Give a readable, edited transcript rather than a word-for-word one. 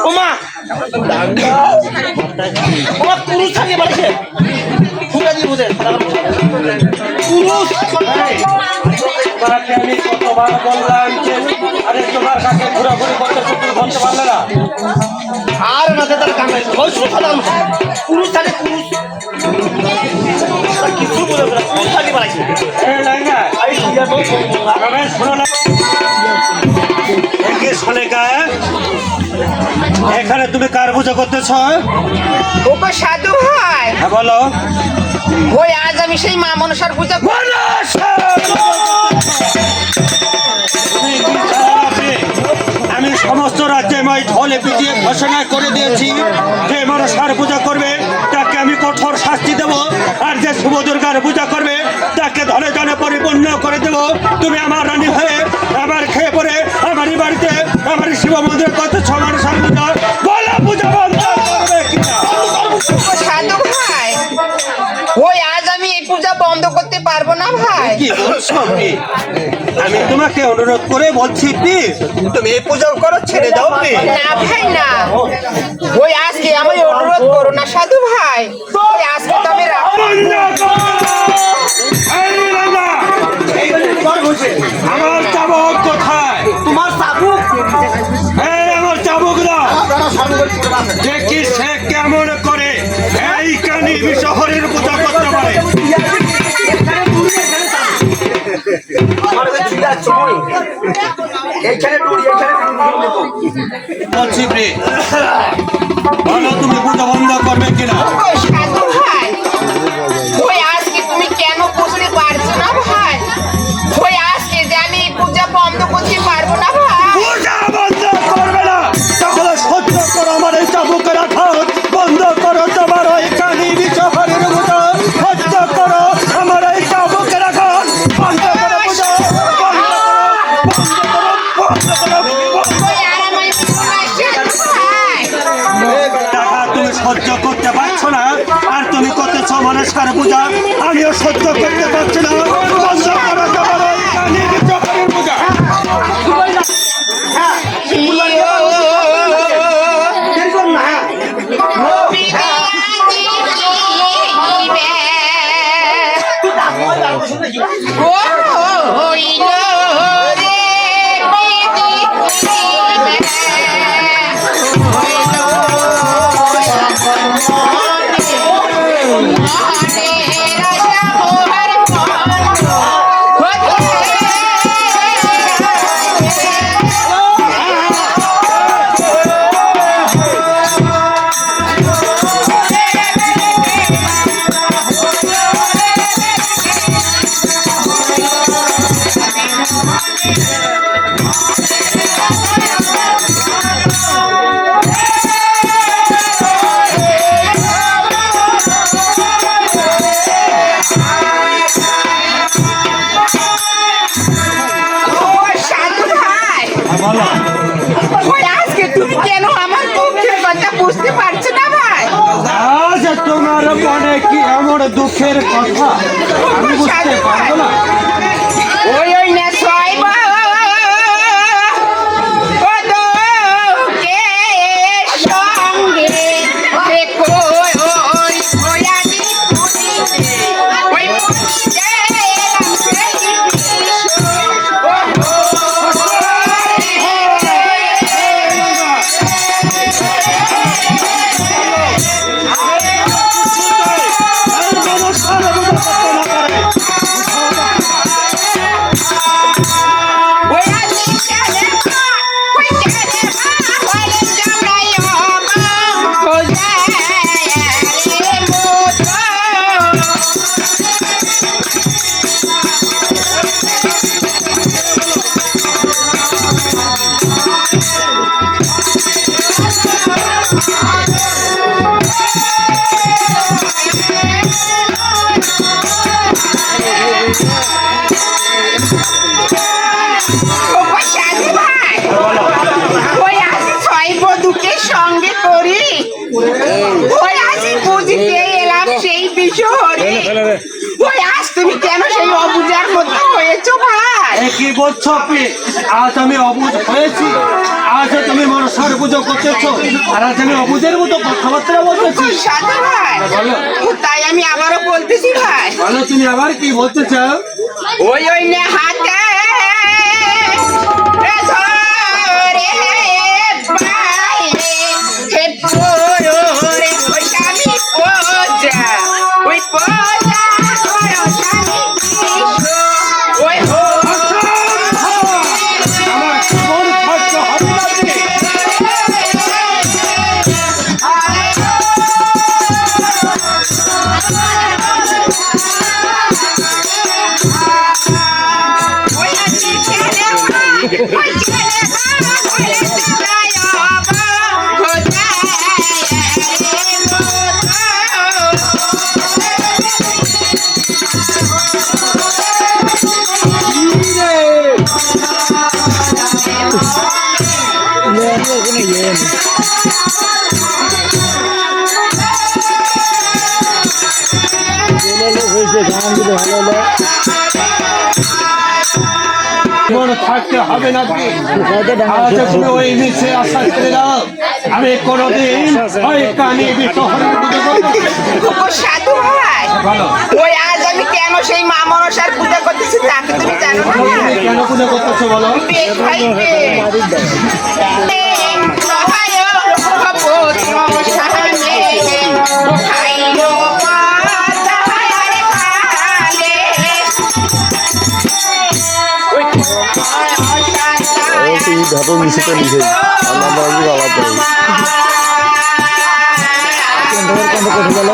ওমা ওমা পুরুষ থাকে বাড়িতে ফুরাজি বুঝে পুরুষ আমি কতবার বললাম যে আরে তোমার কাছে ঘোরাঘুরি করতে বলতে পারলে না আর মাঝে তার কামে পুরুষ থাকে পুরুষ কিছু বলে পুরুষ থাকে বাড়িতে এখানে তুমি কার পূজা করতেছ? ওগো সাধু ভাই, হ্যাঁ বলো। ওই আজ আমি সেই মা মনসার পূজা আমি সমস্ত রাজ্যে ঢলে পিটিয়ে ঘোষণা করে দিয়েছি যে মনসার পূজা করবে তাকে আমি কঠোর শাস্তি দেব, আর যে শুভ দুর্গার পূজা করবে তাকে ধনে ধনে পরিপূর্ণ করে দেব। তুমি আমার রানী হয়ে আমার খেয়ে পড়ে আমারই বাড়িতে আমার শিব মন্দির করতেছ মনসার পূজা, বলো পূজা বন্ধ করবে কিনা? সাধু ভাই, ওই আজ আমি এই পূজা বন্ধ করতে পারবো না ভাই। কি বলছো? আমি তোমাকে অনুরোধ করে বলছি প্লিজ তুমি এই পূজা করো, ছেড়ে দাও প্লিজ। না ভাই না, ওই আজকে আমি অনুরোধ করো না সাধু ভাই, ওই আজকে তো আমি আমার চাবুক কোথায়? তোমার চাবুক আমার চাবুক দাও, দেখি সে কেমন করে এই কানি শহরের পূজা করতে পারে। বলছি বলো তুমি পূজা বন্ধ করবে কিনা? সাধু ভাই, ওই আজকে তুমি কেন বুঝতে পারছো না ভাই, ওই আজকে যে আমি এই পূজা বন্ধ করতে পারবো না ভাই। পূজা বন্ধ করবে না তাহলে সহ্য করো আমার এই চাবুকের আঘাত, বন্ধ করো তোমার ওই কানি শহরের পূজা, সহ্য করো আমার এই চাবুকের আঘাত, বন্ধ করো পূজা, তুমি সহ্য করতে পারছো না আর তুমি করতেছ মনসার পূজা, আমিও সহ্য করতে পারছি না, বন্ধ করো তোমার ওই কানি শহরের পূজা। তুমি কেন আমার দুঃখের কথা বুঝতে পারছো না ভাই? আজ তোমার মনে কি এমন দুঃখের কথা আমি বুঝতে পারবো না? ওই ওই না ছয় সঙ্গে দেখো ওই ওই আমি ওই সঙ্গে করি ওই আসি বুঝতে এলাম সেই বিষয় ওই আজ তুমি কেন সেই অবুঝার মধ্যে হয়েছো ভাই? এ কি বলছো আপনি? আজ আমি অবুঝ হয়েছি? আজ তুমি মনসার পুজো করতেছো আর আজ আমি অবুঝের মতো কথাবার্তা বলতেছি? সাধু ভাই, বলো। তাই আমি আবারও বলতেছি ভাই, বলো তুমি আবার কি বলতে চাও? ওই নে হাতে এ ধরে বাইরে হে তোরে ওই স্বামী পূজা, ওই পূজা করো স্বামী কৃষ্ণ, ওই হো আমার জীবন থাকতে হবে না কি? ওই আজকে ছেলে ওই ছেলে ওই ছেলে বাবা খোঁজা জীবন থাকতে হবে না কি? আজ তুমি ওই নিচে আশা করে দাও, আমি কোনোদিন ওই কানে বিশহরের পুজো করবো না। ও সাধু ভাই, ভালো। ওই আজ আমি কেন সেই মা মনসার পূজা করতেছি তা কি তুমি জানো না তুমি ভাই? কেন পুজো করতেছো বলো? বেশ ভাই বেশ। সহায় ভব সাহায্যে খাইলো পাতায় খালে। ওই তুই ধাতো নিচেতে লিখে আমরা আজকে আলাপ করি কোথা গেল